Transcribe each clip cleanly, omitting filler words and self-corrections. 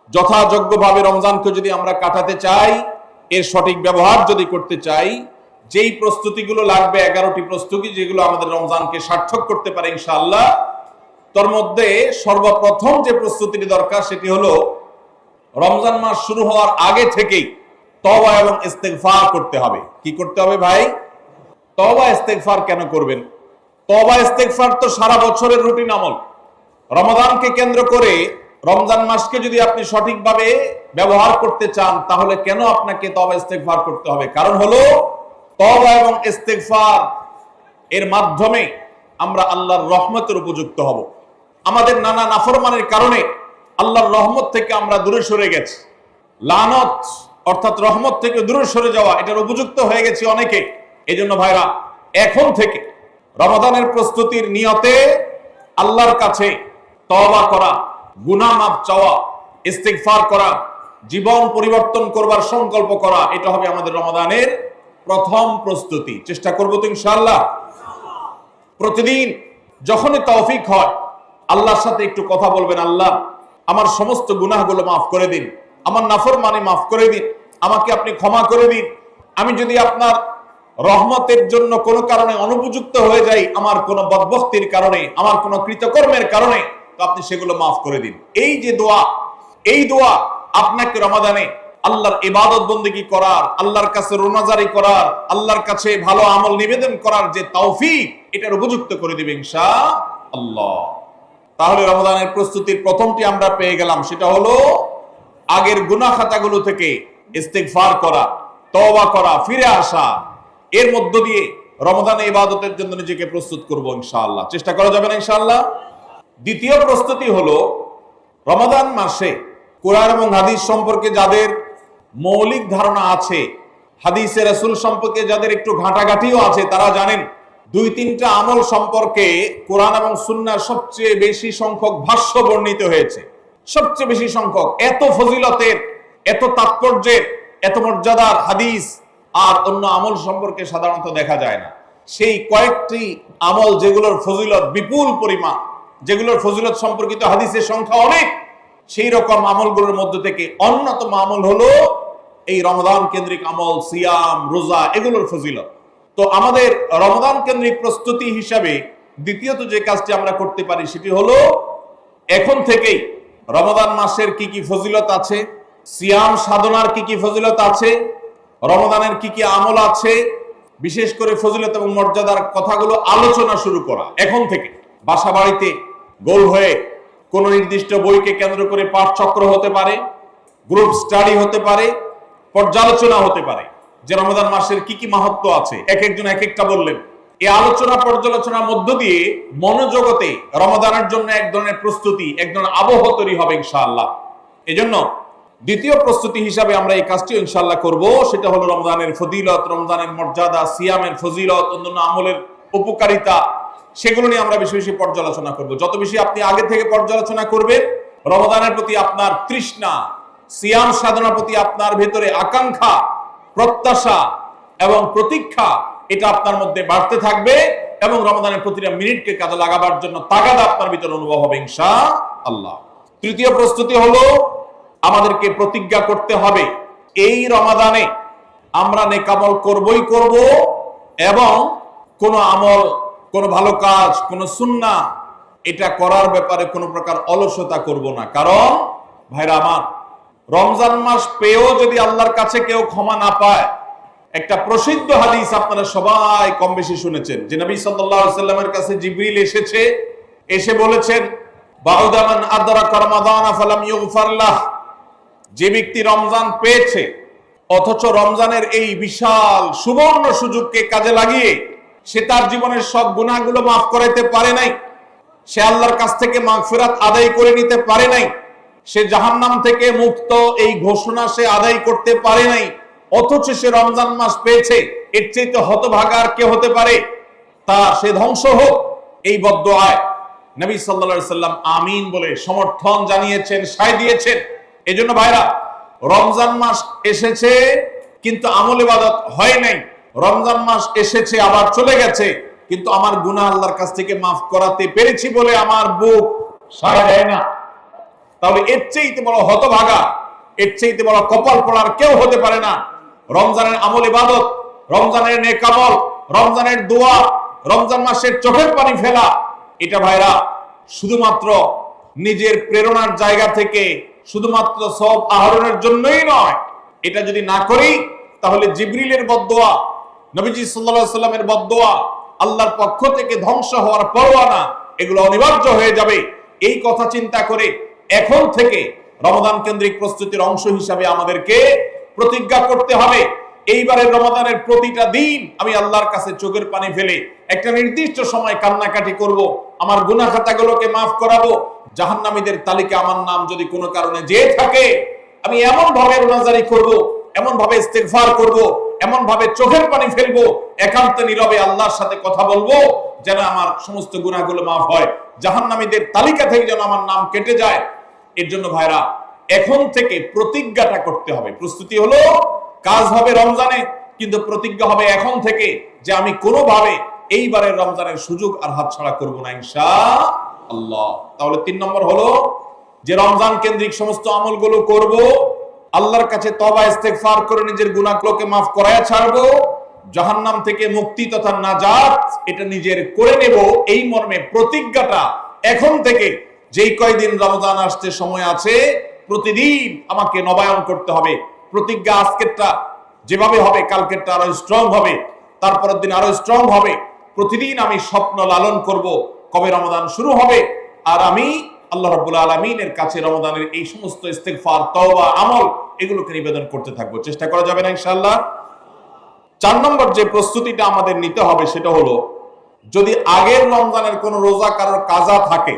যথাযোগ্যভাবে রমজানকে যদি আমরা কাটাতে চাই, এর সঠিক ব্যবহার যদি করতে চাই, যেই প্রস্তুতিগুলো লাগবে 11টি প্রস্তুতি, যেগুলো আমাদের রমজানকে সার্থক করতে পারে ইনশাআল্লাহ, তার মধ্যে সর্বপ্রথম যে প্রস্তুতিটি দরকার সেটি হলো রমজান মাস শুরু হওয়ার আগে থেকেই তওবা এবং ইস্তেগফার করতে হবে। কি করতে হবে ভাই? তওবা ইস্তেগফার কেন করবেন? তওবা ইস্তেগফার তো সারা বছরের রুটিন আমল। রমাদানকে কেন্দ্র করে রমজান মাসকে যদি আপনি সঠিকভাবে ব্যবহার করতে চান, তাহলে কেন আপনাকে তওবা ইস্তেগফার করতে হবে? কারণ হলো তওবা এবং ইস্তেগফার এর মাধ্যমে আমরা আল্লাহর রহমতের উপযুক্ত হব। আমাদের নানা নাফরমানের কারণে আল্লাহর রহমত থেকে আমরা দূরে সরে গেছি। লানত অর্থাৎ রহমত থেকে দূরে সরে যাওয়া, এটার উপযুক্ত হয়ে গেছি অনেকে। এই জন্য ভাইরা, এখন থেকে রমাদানের প্রস্তুতির নিয়তে আল্লাহর কাছে তওবা করা, গুনাহ মাফ চাওয়া, ইস্তিগফার করা, জীবন পরিবর্তন করবার সংকল্প করা, এটা হবে আমাদের রমাদানের প্রথম প্রস্তুতি। চেষ্টা করব তো ইনশাআল্লাহ। প্রতিদিন যখনই তৌফিক হয় আল্লাহর সাথে একটু কথা বলবেন, আল্লাহ আমার সমস্ত গুনাহগুলো মাফ করে দিন, আমার নাফরমানি মাফ করে দিন, আমাকে আপনি ক্ষমা করে দিন। আমি যদি আপনার রহমতের জন্য কোনো কারণে অনুপযুক্ত হয়ে যাই, আমার কোনো বদবখতির কারণে, আমার কোনো কৃতকর্মের কারণে, তো আপনি সেগুলো মাফ করে দিন। এই যে দোয়া, এই দোয়া আপনাকে রমাদানে আল্লাহর ইবাদত বন্দেগী করার, আল্লাহর কাছে রোনাজারি করার, আল্লাহর কাছে ভালো আমল নিবেদন করার যে তৌফিক, এটার উপযুক্ত করে দিবে ইনশাআল্লাহ। তাহলে রমাদানের প্রস্তুতির প্রথমটি আমরা পেয়ে গেলাম, সেটা হলো আগের গুনাহ খাতাগুলো থেকে ইস্তেগফার করা, তওবা করা, ফিরে আসা। এর মধ্য দিয়ে রমাদানে ইবাদতের জন্য নিজেকে প্রস্তুত করব ইনশাআল্লাহ। চেষ্টা করা যাবে না ইনশাআল্লাহ। দ্বিতীয় প্রস্তুতি হলো রমাদান মাসে কোরআন এবং হাদিস সম্পর্কে যাদের মৌলিক ধারণা আছে, হাদিসে রাসূল সম্পর্কে যাদের একটু ঘাটাঘাটিও আছে, তারা জানেন 2-3টা আমল সম্পর্কে কোরআন এবং সুন্নাহ সবচেয়ে বেশি সংখ্যক ভাষ্য বর্ণিত হয়েছে। সবচেয়ে বেশি সংখ্যক, এত ফজিলতের, এত তাৎপর্যের, এত মর্যাদার হাদিস আর অন্য আমল সম্পর্কে সাধারণত দেখা যায় না। সেই কয়েকটি আমল যেগুলোর ফজিলত বিপুল পরিমাণ, যেগুলোর ফজিলত সম্পর্কিত হাদিসের সংখ্যা অনেক, সেই রকম আমলগুলোর মধ্যে থেকে অন্যতম আমল হলো এই রমাদান কেন্দ্রিক আমল, সিয়াম, রোজা, এগুলোর ফজিলত। তো আমাদের রমাদান কেন্দ্রিক প্রস্তুতি হিসাবে দ্বিতীয়ত যে কাজটি আমরা করতে পারি সেটি হলো এখন থেকেই রমাদান মাসের কি কি ফজিলত আছে, সিয়াম সাধনার কি কি ফজিলত আছে, রমাদানের কি কি আমল আছে, বিশেষ করে ফজিলত এবং মর্যাদার কথাগুলো আলোচনা শুরু করা। এখন থেকে বাসা বাড়িতে গোল হয়ে কোন নির্দিষ্ট বইকে কেন্দ্র করে পাঠচক্র হতে পারে, গ্রুপ স্টাডি হতে পারে, পর্যালোচনা হতে পারে যে রমাদান মাসের কি কি মাহাত্ম্য আছে, এক একজন এক একটা বললেন। এই আলোচনা পর্যালোচনার মধ্য দিয়ে মনোজগতে রমাদানের জন্য এক ধরনের প্রস্তুতি, এক ধরনের আবহ তৈরি হবে ইনশাআল্লাহ। এজন্য দ্বিতীয় প্রস্তুতি হিসাবে আমরা এই কাজটি ইনশাআল্লাহ করব, সেটা হলো রমজানের ফজিলত, রমজানের মর্যাদা, সিয়ামের ফজিলত, অন্যান্য আমলের উপকারিতা, সেগুলো নিয়ে আমরা বেশি বেশি পর্যালোচনা করব। যত বেশি আপনি আগে থেকে পর্যালোচনা করবেন, রমাদানের প্রতি আপনার তৃষ্ণা, সিয়াম সাধনার প্রতি আপনার ভেতরে আকাঙ্ক্ষা, প্রত্যাশা এবং প্রতীক্ষা, এটা আপনার মধ্যে বাড়তে থাকবে এবং রমাদানের প্রতিটা মিনিটকে কাজে লাগাবার জন্য তাগাদা আপনার ভিতরে অনুভব হবে ইনশাআল্লাহ। তৃতীয় প্রস্তুতি হলো আমাদেরকে প্রতিজ্ঞা করতে হবে এই রমাদানে আমরা নেকামল করবই করব এবং কোন আমল, কোন ভালো কাজ, কোন সুন্নাহ এটা করার ব্যাপারে কোনো প্রকার অলসতা করব না। কারণ ভাইরা আমার, রমজান মাস পেয়েও যদি আল্লাহর কাছে কেউ ক্ষমা না পায়, একটা প্রসিদ্ধ হাদিস আপনারা সবাই কম বেশি শুনেছেন যে নবী সাল্লাল্লাহু আলাইহি ওয়াসাল্লামের কাছে জিবরিল এসেছে, এসে বলেছেন বাউদা মান আদরাকা রমাদান ফালাম ইগফার লাহ, যে ব্যক্তি রমজান পেয়েছে অথচ রমজানের এই বিশাল সুবর্ণ সুযোগকে কাজে লাগিয়ে সে তার জীবনের সব গুনাহগুলো মাফ করাইতে পারে নাই, সে আল্লাহর কাছ থেকে মাগফিরাত আদায় করে নিতে পারে নাই, সে জাহান্নাম থেকে মুক্ত এই ঘোষণা সে আদায় করতে পারে নাই, অথচ সে রমজান মাস পেয়েছে, এর চাইতে হতভাগা আর কে হতে পারে? তা সে ধ্বংস হোক, এই বদদুআয় নবী সাল্লাল্লাহু আলাইহি সাল্লাম আমিন বলে সমর্থন জানিয়েছেন, সায় দিয়েছেন। এজন্য ভাইরা, রমজান মাস এসেছে কিন্তু আমল ইবাদত হয় নাই, রমজান মাস এসেছে আবার চলে গেছে কিন্তু আমার গুনাহ আল্লাহর কাছ থেকে মাফ করাতে পেরেছি বলে আমার বুক সায় দেয় না, তাহলে এর চেয়ে বড় হতভাগা, এর চেয়ে বড় কপাল পড়ার কেউ হতে পারে না। রমজানের আমল ইবাদত, রমজানের নেক আমল, রমজানের দোয়া, রমজান মাসের চোখের পানি ফেলা, এটা ভাইরা শুধুমাত্র নিজের প্রেরণার জায়গা থেকে শুধুমাত্র সব আহরণের জন্যই নয়। এটা যদি না করি তাহলে জিবরিলের বদদোয়া, নবীজি সাল্লাল্লাহু আলাইহি সাল্লামের বদদোয়া, আল্লাহর পক্ষ থেকে ধ্বংস হওয়ার পরোয়ানা, এগুলো অনিবার্য হয়ে যাবে। এই কথা চিন্তা করে এখন থেকে রমাদান কেন্দ্রিক প্রস্তুতির অংশ হিসাবে আমাদেরকে প্রতিজ্ঞা করতে হবে, এইবারের রমাদানের প্রতিটা দিন আমি আল্লাহর কাছে চোখের পানি ফেলে একটা নির্দিষ্ট সময় কান্নাকাটি করব, আমার গুনাহ খাতাগুলোকে মাফ করাবো। জাহান্নামীদের তালিকা আমার নাম যদি কোনো কারণে যেয়ে থাকে, আমি এমন ভাবে রোনাজারি করব, এমন ভাবে ইস্তেগফার করব, এমন ভাবে চোখের পানি ফেলবো, একান্তে নীরবে আল্লাহর সাথে কথা বলবো, যেন আমার সমস্ত গুনাহগুলো মাফ হয়, জাহান্নামীদের তালিকা থেকে যেন আমার নাম কেটে যায়। এর জন্য ভাইরা এখন থেকে প্রতিজ্ঞাটা করতে হবে। প্রস্তুতি হলো, কাজ হবে রমজানে, কিন্তু প্রতিজ্ঞা হবে এখন থেকে যে আমি কোনোভাবে এইবারের রমজানের সুযোগ আর হাতছাড়া করব না ইনশাআল্লাহ। তাহলে 3 নম্বর হলো যে রমজান কেন্দ্রিক সমস্ত আমলগুলো করব, আল্লাহর কাছে তওবা ইস্তেগফার করে নিজের গুনাহগুলোকে মাফ করায়া ছাড়বো, জাহান্নাম থেকে মুক্তি তথা নাজাত এটা নিজের করে নেব। এই মর্মে প্রতিজ্ঞাটা এখন থেকে, যেই কয়দিন রমজান আসতে সময় আছে, প্রতিদিন আমাকে নবায়ন করতে হবে। প্রতিজ্ঞা আজকেরটা যেভাবে হবে, কালকেরটা আরো স্ট্রং হবে, তারপরের দিন আরো স্ট্রং হবে। প্রতিদিন আমি স্বপ্ন লালন করব কবে রমাদান শুরু হবে, আর আমি আল্লাহ রাব্বুল আলামিনের কাছে রমাদানের এই সমস্ত ইস্তেগফার, তওবা, আমল এগুলোকে নিবেদন করতে থাকবো। চেষ্টা করা যাবে না ইনশাআল্লাহ। 4 নম্বর যে প্রস্তুতিটা আমাদের নিতে হবে সেটা হলো, যদি আগের রমজানের কোনো রোজা কারোর কাজা থাকে,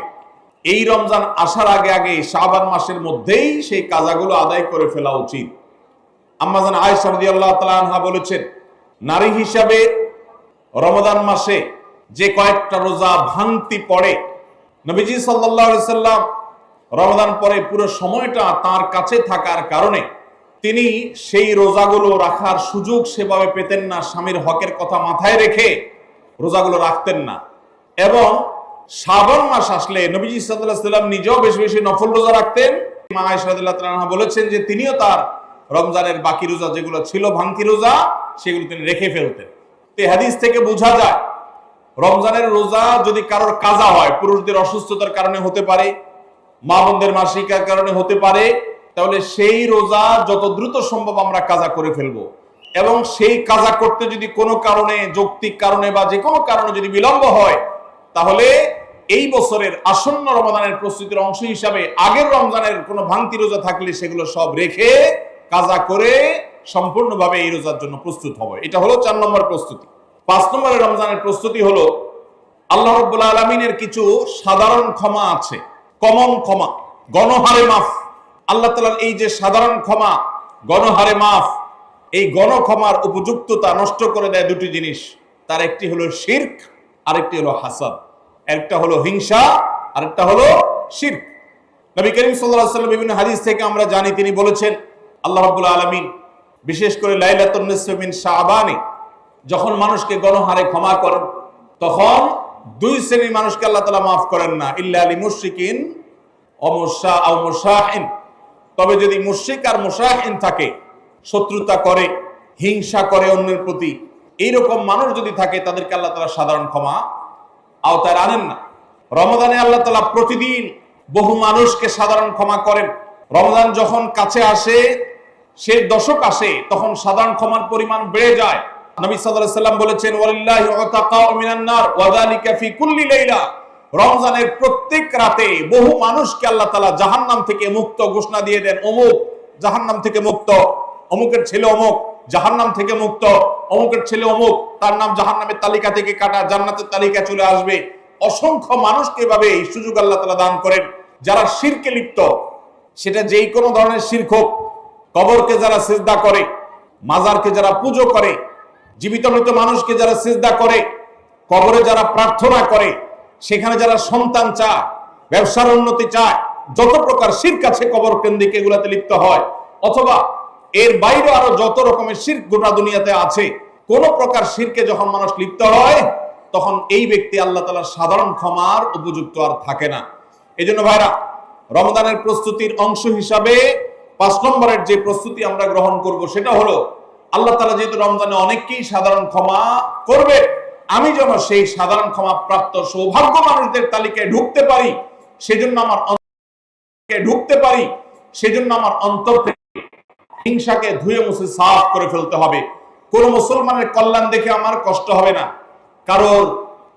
এই রমজান আসার আগে আগে শাবান মাসের মধ্যেই সেই কাজাগুলো আদায় করে ফেলা উচিত। আম্মা জান আয়েশা রাদিয়াল্লাহু তাআলা আনহা বলেছেন, নারী হিসাবে রমাদান মাসে যে কয়েকটা রোজা ভাঙতি পড়ে, নবীজি সাল্লাল্লাহু আলাইহি সাল্লাম রমাদান পরে পুরো সময়টা তার কাছে থাকার কারণে তিনি সেই রোজাগুলো রাখার সুযোগ সেভাবে পেতেন না। স্বামীর হকের কথা মাথায় রেখে রোজাগুলো রাখতেন না। এবং শাবান মাস আসলে নবীজি সাল্লাল্লাহু আলাইহি সাল্লাম নিজেও বেশি বেশি নফল রোজা রাখতেন। মা আয়েশা রাদিয়াল্লাহু তাআলা আনহা বলেছেন যে তিনিও তার রমজানের বাকি রোজা যেগুলো ছিল ভাঙতি রোজা, সেগুলো তিনি রেখে ফেলতেন। এই হাদিস থেকে বোঝা যায় রমজানের রোজা যদি কারোর কাজা হয়, পুরুষদের অসুস্থতার কারণে হতে পারে, মা বোনদের মাসিকার কারণে হতে পারে, তাহলে সেই রোজা যত দ্রুত সম্ভব আমরা কাজা করে ফেলবো। এবং সেই কাজা করতে যদি কোনো কারণে, যৌক্তিক কারণে বা যে কোনো কারণে যদি বিলম্ব হয়, তাহলে এই বছরের আসন্ন রমাদানের প্রস্তুতির অংশ হিসাবে আগের রমজানের কোনো ভাঙতি রোজা থাকলে সেগুলো সব রেখে কাজা করে সম্পূর্ণভাবে এই রোজার জন্য প্রস্তুত হবে। এটা হলো 4 নম্বর প্রস্তুতি। 5 নম্বরের রমজানের প্রস্তুতি হলো, আল্লাহ রাব্বুল আলামিনের কিছু সাধারণ ক্ষমা আছে, কমন ক্ষমা, গণহারে মাফ। আল্লাহ তাআলার এই যে সাধারণ ক্ষমা, গণহারে মাফ, এই গণক্ষমার উপযুক্ততা নষ্ট করে দেয় দুটি জিনিস। তার একটি হলো শিরক, আরেকটি হলো হাসাদ। একটা হলো হিংসা, আরেকটা হলো শিরক। নবী করিম সাল্লাল্লাহু আলাইহি ওয়াসাল্লাম বিভিন্ন হাদিস থেকে আমরা জানি, তিনি বলেছেন আল্লাহ রাব্বুল আলামিন বিশেষ করে লাইলাতুন নিসফি মিন শাবানে যখন মানুষকে গণহারে ক্ষমা করেন, তখন 2 শ্রেণীর মানুষকে আল্লাহ তাআলা মাফ করেন না, ইল্লা লিল মুশরিকিন আও মুশাহিন। তবে যদি মুশরিক আর মুশাহিন থাকে, শত্রুতা করে, হিংসা করে অন্যের প্রতি, এইরকম মানুষ যদি থাকে, তাদেরকে আল্লাহ তাআলা সাধারণ ক্ষমা আওতায় আনেন না। রমাদানে আল্লাহ তাআলা প্রতিদিন বহু মানুষকে সাধারণ ক্ষমা করেন। রমজান যখন কাছে আসে, সে দশক আসে, তখন সাধারণ ক্ষমার পরিমাণ বেড়ে যায়। নবী সাল্লাল্লাহু আলাইহি সাল্লাম বলেছেন, ওয়ালিল্লাহি উতাকাউ মিনান নার ওয়া যালিকা ফি কুল্লি লাইলা। রমজানের প্রত্যেক রাতে বহু মানুষকে আল্লাহ তাআলা জাহান্নাম থেকে মুক্ত ঘোষণা দিয়ে দেন। অমুক জাহান্নাম থেকে মুক্ত, অমুকের ছেলে অমুক জাহান্নাম থেকে মুক্ত, অমুকের ছেলে অমুক, তার নাম জাহান্নামের তালিকা থেকে কাটা, জান্নাতের তালিকা চলে আসবে। অসংখ্য মানুষকে এভাবে এই সুযোগ আল্লাহ তাআলা দান করেন। যারা শিরকে লিপ্ত, সেটা যেই কোনো ধরনের শিরক হোক, কবরকে যারা সিজদা করে, মাজারকে যারা পুজো করে, জীবিত মৃত মানুষকে যারা সিজদা করে, কবরে যারা প্রার্থনা করে, সেখানে যারা সন্তান চায়, ব্যবসার উন্নতি চায়, যত প্রকার শিরক আছে কবর কেন্দ্রিক এগুলাতে লিপ্ত হয়, অথবা এর বাইরে আরো যত রকমের শিরক গোটা দুনিয়াতে আছে, কোন প্রকার শিরকে যখন মানুষ লিপ্ত হয়, তখন এই ব্যক্তি আল্লাহ তাআলার সাধারণ ক্ষমার উপযুক্ত আর থাকে না। এই জন্য ভাইরা, রমজানের প্রস্তুতির অংশ হিসাবে 5 নম্বরের যে প্রস্তুতি আমরা গ্রহণ করব সেটা হলো, আল্লাহ তাআলা যেহেতু রমজানে অনেককেই সাধারণ ক্ষমা করবে, আমি যেন সেই সাধারণ ক্ষমা প্রাপ্ত সৌভাগ্য মানুষদের তালিকায় ঢুকতে পারি, সেজন্য আমার অন্তর থেকে হিংসাকে ধুয়ে মুছে সাফ করে ফেলতে হবে। কোন মুসলমানের কল্যাণ দেখে আমার কষ্ট হবে না, কারোর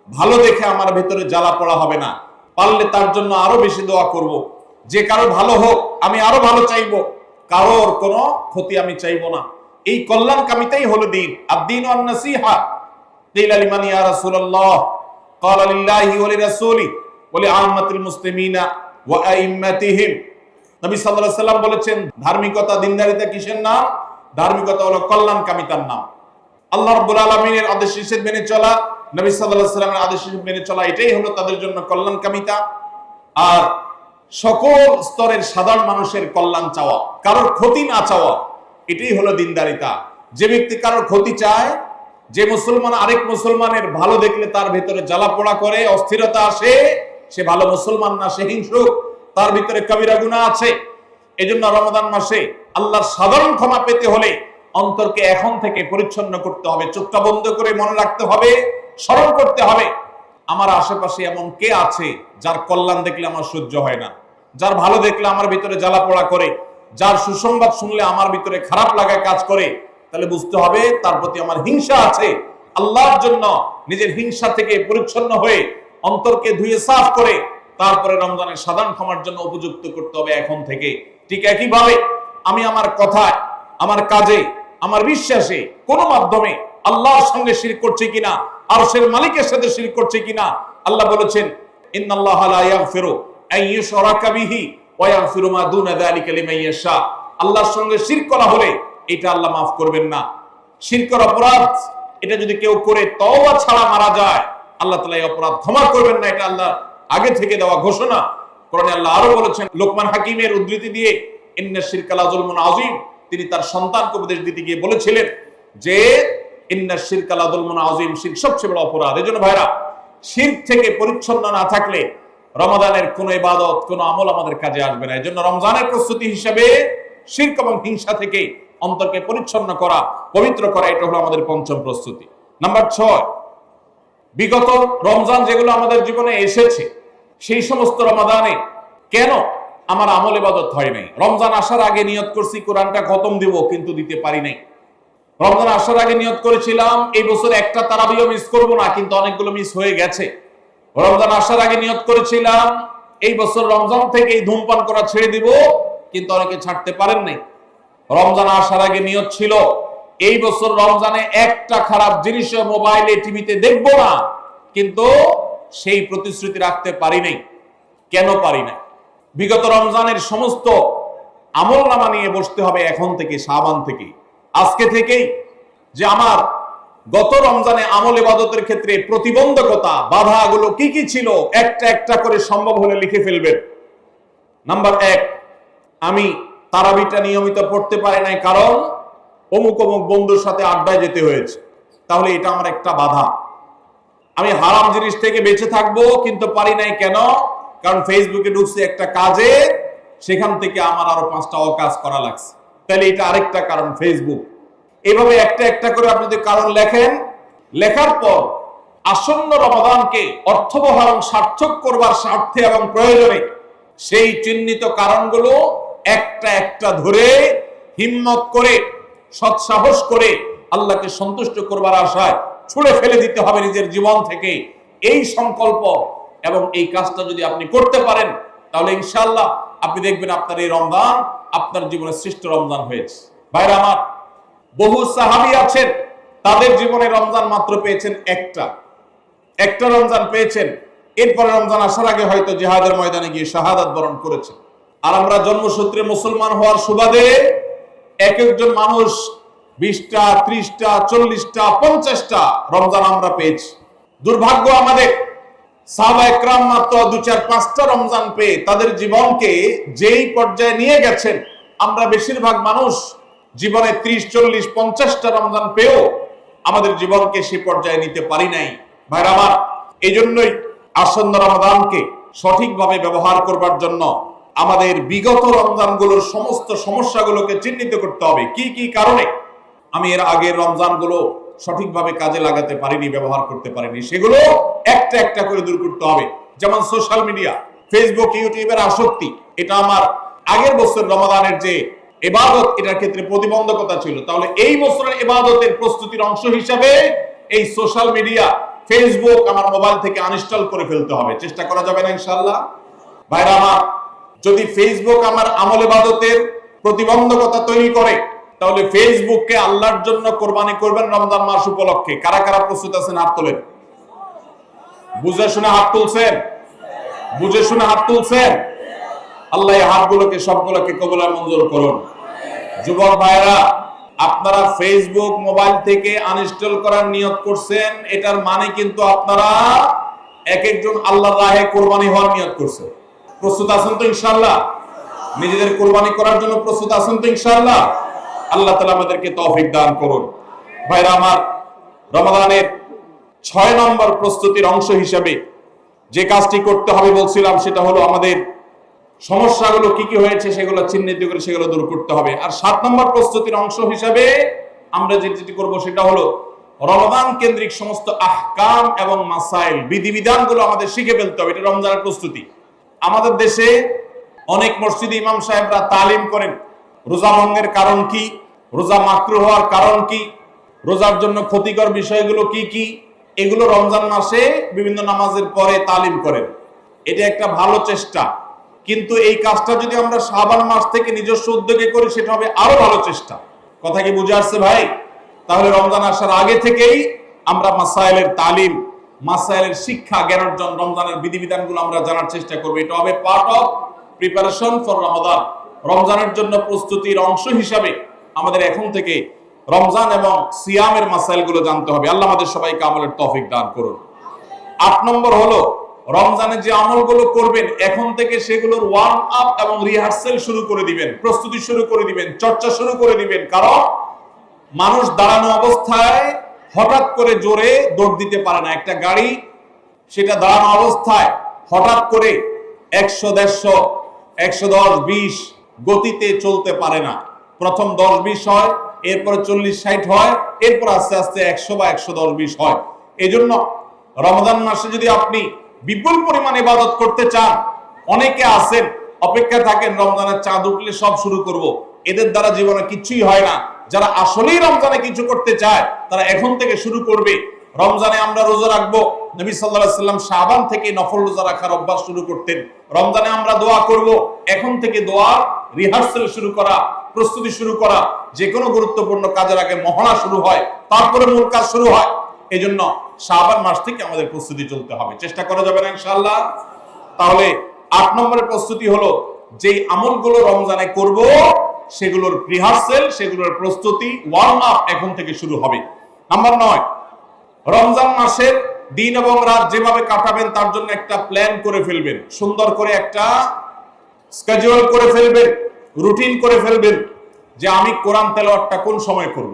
ভালো দেখে আমার ভিতরে জ্বালা পড়া হবে না। পারলে তার জন্য আরো বেশি দোয়া করব, যে কারো ভালো হোক আমি আরো ভালো চাইবো, কারোর কোনো ক্ষতি আমি চাইবো না। এই কল্যাণ কামিতাই হলো দ্বীন। আদ-দীনু আন-নাসীহা। কিলা লিমান ইয়া রাসূলুল্লাহ? ক্বালা লিল্লাহি ওয়া লিরাসূলি ওয়া লিআম্মাতিল মুসলিমিনা ওয়া আইম্মাতিহিম। নবী সাল্লাল্লাহু আলাইহি সাল্লাম বলেছেন, ধার্মিকতা, দিনদারিতা কিসের নাম? ধার্মিকতা হলো কল্যাণ কামিতার নাম। আল্লাহ রাব্বুল আলামিনের আদেশ নিষেধ মেনে চলা, নবী সাল্লাল্লাহু আলাইহি সাল্লামের আদেশ নিষেধ মেনে চলা, এটাই হলো তাদের জন্য কল্যাণ কামিতা। আর সকল স্তরের সাধারণ মানুষের কল্যাণ চাওয়া, কারোর ক্ষতি না চাওয়া, এটাই হলো দিনদারিতা। যে ব্যক্তি কারোর ক্ষতি চায়, যে মুসলমান আরেক মুসলমানের ভালো দেখলে তার ভিতরে জ্বালা পোড়া করে, অস্থিরতা আসে, সে ভালো মুসলমান না, সে হিংসুক, তার ভিতরে কবিরা গুনাহ আছে। এজন্য রমাদান মাসে আল্লাহর সাধারণ ক্ষমা পেতে হলে অন্তরকে এখন থেকে পরিচ্ছন্ন করতে হবে, চোখটা বন্ধ করে মনে রাখতে হবে, স্মরণ করতে হবে, আমার আশেপাশে এমন কে আছে যার কল্যাণ দেখলে আমার সহ্য হয় না, যার ভালো দেখলে আমার ভিতরে জ্বালা পোড়া করে, যার সুসংবাদ শুনলে আমার ভিতরে খারাপ লাগায় কাজ করে। তাহলে বুঝতে হবে তার প্রতি আমার হিংসা আছে। আল্লাহর জন্য নিজের হিংসা থেকে পরিচ্ছন্ন হয়ে অন্তরকে ধুয়ে সাফ করে তারপরে রমজানের সাধারণ ক্ষমার জন্য উপযুক্ত করতে হবে এখন থেকে। ঠিক একইভাবে আমি আমার কথায়, আমার কাজে, আমার বিশ্বাসে কোনো মাধ্যমে আল্লাহর সঙ্গে শিরক করছি কিনা, আরশের মালিকের সাথে শিরক করছি কিনা, আল্লাহ বলেছেন, ইন্নাল্লাহা লা ইয়াগফিরু আন ইউশরাকা বিহি ওয়া ইয়াগফিরু মা দুনা যালিকা লিমান ইয়াশা। আল্লাহর সঙ্গে শিরক করা হলে এটা আল্লাহ মাফ করবেন না। শিরকের অপরাধ, এটা যদি কেউ করে তওবা ছাড়া মারা যায়, আল্লাহ তাআলা এই অপরাধ ক্ষমা করবেন না, এটা আল্লাহ আগে থেকে দেওয়া ঘোষণা। কোরআনে আল্লাহ আরো বলেছেন, লোকমান হাকিমের উদ্ধৃতি দিয়ে, ইন্নাশ শিরকা লাযুলমুন আযীম, তিনি তার সন্তানকে উপদেশ দিতে গিয়ে বলেছিলেন যে ইন্নাশ শিরকা লাযুলমুন আযীম, শিরক সবচেয়ে বড় অপরাধ। এজন্য ভাইরা, শিরক থেকে পরিচ্ছন্ন না থাকলে রমাদানের কোন ইবাদত, কোন আমল আমাদের কাজে আসবে না। এজন্য রমজানের প্রস্তুতি হিসেবে শিরক এবং হিংসা থেকে অন্তরকে পরিচ্ছন্ন করা, পবিত্র করা, এটা হলো আমাদের পঞ্চম প্রস্তুতি। নাম্বার 6, বিগত রমজান যেগুলো আমাদের জীবনে এসেছে, সেই সমস্ত রমাদানে কেন আমার আমল ইবাদত হয় নাই? রমজান আসার আগে নিয়ত করছি কোরআনটা খতম দিব, কিন্তু দিতে পারি নাই। রমজান আসার আগে নিয়ত করেছিলাম এই বছর একটা তারাবিও মিস করব না, কিন্তু অনেকগুলো মিস হয়ে গেছে। রমজান আসার আগে নিয়ত করেছিলাম এই বছর রমজান থেকে ধূমপান করা ছেড়ে দিব, কিন্তু অনেকে ছাড়তে পারেন নাই। রমজান আসার আগে নিয়ত ছিল এই বছর রমজানে একটা খারাপ জিনিস মোবাইলে, টিভিতে দেখব না, কিন্তু সেই প্রতিশ্রুতি রাখতে পারি নাই। কেন পারি নাই? বিগত রমজানের সমস্ত আমল নামা নিয়ে বসতে হবে এখন থেকে, শাবান থেকে, আজকে থেকেই, যে আমার গত রমজানে আমল ইবাদতের ক্ষেত্রে প্রতিবন্ধকতা, বাধাগুলো কি কি ছিল, একটা একটা করে সম্ভব হলে লিখে ফেলবেন। নাম্বার 1, আমি তারাবিটা নিয়মিত পড়তে পারি নাই, কারণ অমুক অমুক বন্ধুর সাথে আড্ডায় যেতে হয়েছে, তাহলে এটা আমার একটা বাধা। আমি হারাম জিনিস থেকে বেঁচে থাকবো, কিন্তু পারি নাই কেন? কারণ ফেসবুকে ঢুকছে একটা কাজে, সেখান থেকে আমার আরো 5টা অকাজ করা লাগছে, তাহলে এটা আরেকটা কারণ, ফেসবুক। এভাবে একটা একটা করে আপনি যদি কারণ লেখেন, লেখার পর আসন্ন রমাদানকে অর্থবহ এবং সার্থক করবার স্বার্থে এবং প্রয়োজনে সেই চিহ্নিত কারণগুলো একটা একটা ধরে হিম্মত করে, সৎসাহস করে, আল্লাহকে সন্তুষ্ট করবার আশায় ছুঁড়ে ফেলে দিতে হবে নিজের জীবন থেকে। এই সংকল্প এবং এই কাজটা যদি আপনি করতে পারেন, তাহলে ইনশাআল্লাহ আপনি দেখবেন আপনার এই রমজান আপনার জীবনে শ্রেষ্ঠ রমজান হয়েছে। ভাইরা আমার, বহু সাহাবী আছেন, তাদের জীবনে রমজান মাত্র পেয়েছেন একটা রমজান পেয়েছেন, এরপরে রমজান আসার আগে হয়তো জিহাদের ময়দানে গিয়ে শাহাদাত বরণ করেছেন। আর আমরা জন্মসূত্রে মুসলমান হওয়ার সুবাদে এক একজন মানুষ 20টা, 30টা, 40টা, 50টা রমজান আমরা পেয়েছি। দুর্ভাগ্য আমাদের, সাহাবায়ে কেরাম মাত্র 2, 4, 5টা রমজান পেয়ে তাদের জীবনকে যেই পর্যায়ে নিয়ে গেছেন, আমরা বেশিরভাগ মানুষ জীবনে 30, 40, 50টা রমজান পেয়েও আমাদের জীবনকে সেই পর্যায়ে নিতে পারি নাই। ভাইরা আমার, এই জন্যই আসন্ন রমাদানকে সঠিকভাবে ব্যবহার করবার জন্য আমাদের বিগত রমজানগুলোর সমস্ত সমস্যাগুলোকে চিহ্নিত করতে হবে। কি কি কারণে আমি এর আগের রমজানগুলো সঠিকভাবে কাজে লাগাতে পারিনি, ব্যবহার করতে পারিনি, সেগুলো একটা একটা করে দূর করতে হবে। যেমন সোশ্যাল মিডিয়া, ফেসবুক, ইউটিউবের আসক্তি, এটা আমার আগের বছর রমাদানের যে ইবাদত, এটার ক্ষেত্রে প্রতিবন্ধকতা ছিল। তাহলে এই বছরের ইবাদতের প্রস্তুতির অংশ হিসাবে এই সোশ্যাল মিডিয়া, ফেসবুক আমার মোবাইল থেকে আনইনস্টল করে ফেলতে হবে। চেষ্টা করা যাবে না ইনশাআল্লাহ? ভাইরা আমার, যদি ফেসবুক আমার আমল ইবাদতের প্রতিবন্ধকতা তৈরি করে, তাহলে ফেসবুককে আল্লাহর জন্য কোরবানি করবেন রমজান মাস উপলক্ষে। কারা কারা প্রস্তুত আছেন হাত তোলেন। বুঝে শুনে হাত তুলছেন? বুঝে শুনে হাত তুলছেন? আল্লাহ এই হাতগুলোকে সবগুলোকে কবুল আর মঞ্জুর করুন। যুবক ভাইরা, আপনারা ফেসবুক মোবাইল থেকে আনইনস্টল করার নিয়ত করছেন, এটার মানে কিন্তু আপনারা এক একজন আল্লাহর রাহে কোরবানি হওয়ার নিয়ত করছেন। প্রস্তুত আছেন তো ইনশাআল্লাহ? নিজেদের কোরবানি করার জন্য প্রস্তুত আছেন তো ইনশাআল্লাহ? আল্লাহ তাআলা আমাদেরকে তৌফিক দান করুন। ভাইরা আমার, রমাদানের 6 নম্বর প্রস্তুতির অংশ হিসেবে যে কাজটি করতে হবে বলছিলাম, সেটা হলো আমাদের সমস্যাগুলো কি কি হয়েছে সেগুলো চিহ্নিত করে সেগুলো দূর করতে হবে। আর 7 নম্বর প্রস্তুতির অংশ হিসেবে আমরা যেটি করব সেটা হলো রমজান কেন্দ্রিক সমস্ত আহকাম এবং মাসাইল, বিধিবিধানগুলো আমাদের শিখে ফেলতে হবে। এটা রমজানের প্রস্তুতি। আমাদের দেশে অনেক মসজিদে ইমাম সাহেবরা তালিম করেন রোজা ভঙ্গের কারণ কি, রোজা মাকরুহ হওয়ার কারণ কি, রোজার জন্য ক্ষতিকর বিষয়গুলো কি কি, এগুলো রমজান মাসে বিভিন্ন নামাজের পরে তালিম করেন। এটা একটা ভালো চেষ্টা, কিন্তু এই কাজটা যদি আমরা শাবান মাস থেকে নিজস্ব উদ্যোগে করি সেটা হবে আরো ভালো চেষ্টা। কথা কি বুঝে আসছে ভাই? তাহলে রমজান আসার আগে থেকেই আমরা মাসাইলের তালিম, মাসাইলের শিক্ষা, জ্ঞান অর্জন, রমজানের বিধিবিধানগুলো আমরা জানার চেষ্টা করব। এটা হবে পার্ট অফ প্রিপারেশন ফর রমাদান। রমজানের জন্য প্রস্তুতির অংশ হিসাবে আমাদের এখন থেকে রমজান এবং সিয়ামের মাসাইলগুলো জানতে হবে। আল্লাহ আমাদের সবাইকে আমলের তৌফিক দান করুন। 8 নম্বর হলো রমজানে যে আমলগুলো করবেন এখন থেকে সেগুলোর ওয়ার্ম আপ এবং রিহার্সেল শুরু করে দিবেন, প্রস্তুতি শুরু করে দিবেন, চর্চা শুরু করে দিবেন। কারণ মানুষ দাঁড়ানো অবস্থায় হঠাৎ করে জোরে দৌড় দিতে পারে না। একটা গাড়ি সেটা দাঁড়ানো অবস্থায় হঠাৎ করে 100, 150, 110, 20 গতিতে চলতে পারে না। প্রথম 10, 20 হয়, এরপরে 40, 60 হয়, এরপর আস্তে আস্তে 100 বা 110, 20 হয়। এই জন্য রমজান মাসে যদি আপনি বিপুল পরিমাণ ইবাদত করতে চান, অনেকে আছেন অপেক্ষা থাকেন রমজানের চাঁদ উঠলে সব শুরু করব। এদের দ্বারা জীবনে কিছুই হয় না। যারা আসলেই রমজানে কিছু করতে চায় তারা এখন থেকে শুরু করবে। রমজানে আমরা রোজা রাখবো, নবী সাল্লাল্লাহু আলাইহি ওয়াসাল্লাম শাবান থেকে নফল রোজা রাখার অভ্যাস শুরু করতেন। রমজানে আমরা দোয়া করব, এখন থেকে দোয়া রিহার্সাল শুরু করা, প্রস্তুতি শুরু করা। যে কোনো গুরুত্বপূর্ণ কাজের আগে মহড়া শুরু হয়, তারপরে মূল কাজ শুরু হয়। এই জন্য শাবান মাস থেকে আমাদের প্রস্তুতি চলতে হবে। চেষ্টা করা যাবে না ইনশাআল্লাহ? তাহলে 8 নম্বরের প্রস্তুতি হলো যে আমলগুলো রমজানে করব সেগুলোর রিহার্সেল, সেগুলোর প্রস্তুতি, ওয়ার্ম আপ এখন থেকে শুরু হবে। নাম্বার 9, রমজান মাসের দিন এবং রাত যেভাবে কাটাবেন তার জন্য একটা প্ল্যান করে ফেলবেন, সুন্দর করে একটা স্কেডিউল করে ফেলবেন, রুটিন করে ফেলবেন যে আমি কোরআন তেলাওয়াতটা কোন সময় করব।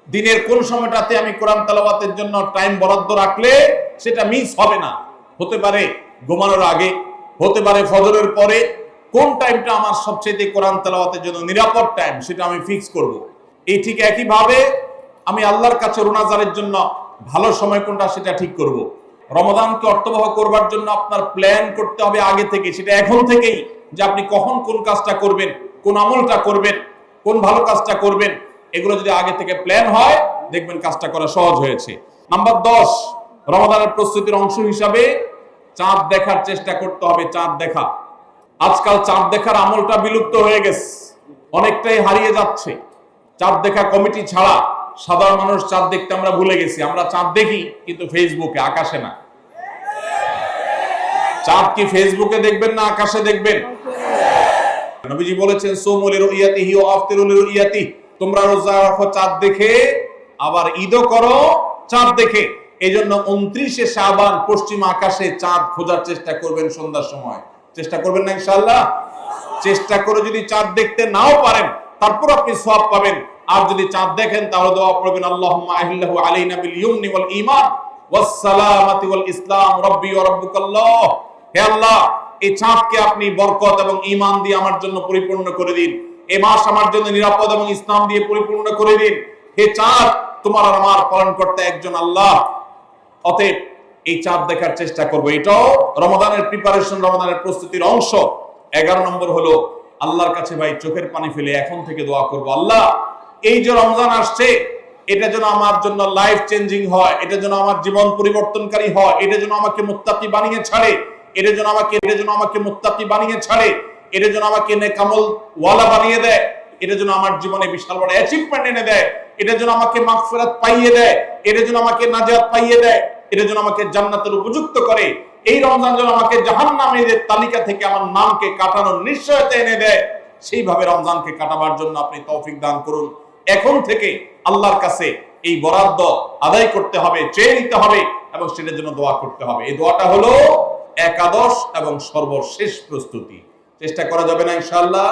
দিনের কোন সময়টাতে আমি কোরআন তেলাওয়াতের জন্য টাইম বরাদ্দ রাখলে সেটা মিস হবে না। হতে পারে ঘুমানোর আগে, হতে পারে ফজরের পরে। কোন টাইমটা আমার সবচেয়ে কোরআন তেলাওয়াতের জন্য নিরাপদ টাইম সেটা আমি ফিক্স করব। এই ঠিক একইভাবে আমি আল্লাহর কাছে রোনাজারের জন্য ভালো সময় কোনটা সেটা ঠিক করব। রমাদানকে অর্থবহ করবার জন্য আপনার প্ল্যান করতে হবে আগে থেকে, সেটা এখন থেকেই, যে আপনি কখন কোন কাজটা করবেন, কোন আমলটা করবেন, কোন ভালো কাজটা করবেন। এগুলো যদি আগে থেকে প্ল্যান হয় দেখবেন কাজটা করা সহজ হয়েছে। নাম্বার 10, রমাদানের প্রস্তুতির অংশ হিসাবে চাঁদ দেখার চেষ্টা করতে হবে। চাঁদ দেখা, আজকাল চাঁদ দেখার আমলটা বিলুপ্ত হয়ে গেছে, অনেকটাই হারিয়ে যাচ্ছে। চাঁদ দেখা কমিটি ছাড়া সাধারণ মানুষ চাঁদ দেখতে আমরা ভুলে গেছি। আমরা চাঁদ দেখি কিন্তু ফেসবুকে, আকাশে না। চাঁদ কি ফেসবুকে দেখবেন না আকাশে দেখবেন? নবীজি বলেছেন সুমু লিরুইয়াতিহি ওয়া আফতিরু লিরুইয়াতিহি, তোমরা রোজা রাখো চাঁদ দেখে, আবার ঈদও করো চাঁদ দেখে। এইজন্য 29শে শাবান পশ্চিম আকাশে চাঁদ খোঁজার চেষ্টা করবেন সন্ধ্যার সময়। চেষ্টা করবেন না ইনশাআল্লাহ? চেষ্টা করে যদি চাঁদ দেখতে নাও পারেন তারপর আপনি সওয়াব পাবেন। আর যদি চাঁদ দেখেন তাহলে দোয়া করবেন আল্লাহুম্মা আহিল্লাহু আলাইনা বিল ইয়ুমনি ওয়াল ঈমান ওয়াস সালামাতি ওয়াল ইসলাম রাব্বি ওয়া রাব্বুকাল্লাহ। হে আল্লাহ, এই চাঁদকে আপনি বরকত এবং ঈমান দিয়ে আমার জন্য পরিপূর্ণ করে দিন। এই মাস আমার জন্য নিরাপদ এবং ইসলাম দিয়ে পরিপূর্ণ করে দিন। হে চাঁদ, তোমার আর আমার পালনকর্তা একজন আল্লাহ। অতএব এই চাঁদ দেখার চেষ্টা করব। এটাও রমাদানের প্রিপারেশন, রমাদানের প্রস্তুতির অংশ। 11 নম্বর হলো আল্লাহর কাছে ভাই চোখের পানি ফেলে এখন থেকে দোয়া করব, আল্লাহ এই যে রমজান আসছে এটা যেন আমার জন্য লাইফ চেঞ্জিং হয়, এটা যেন আমার জীবন পরিবর্তনকারী হয়, এটা যেন আমাকে মুত্তাকি বানিয়ে ছাড়ে, এটা যেন আমাকে মুত্তাকি বানিয়ে ছাড়ে, এটা যেন আমাকে নেকামল ওয়ালা বানিয়ে দেয়, এটা যেন আমার জীবনে বিশাল বড় অ্যাচিভমেন্ট এনে দেয়, এটা যেন আমাকে মাগফিরাত পাইয়ে দেয়, এটা যেন আমাকে নাজাত পাইয়ে দেয়, এটা যেন আমাকে জান্নাতের উপযুক্ত করে। এই রমজান যেন আমাকে জাহান্নামীদের তালিকা থেকে আমার নামকে কাটানোর নিশ্চয়তা এনে দেয়। সেইভাবে রমজানকে কাটাবার জন্য আপনি তৌফিক দান করুন। এখন থেকে আল্লাহর কাছে এই বরাদ্দ আদায় করতে হবে, চেয়ে নিতে হবে এবং সেটার জন্য দোয়া করতে হবে। এই দোয়াটা হলো একাদশ এবং সর্বশেষ প্রস্তুতি। চেষ্টা করা যাবে না ইনশাআল্লাহ?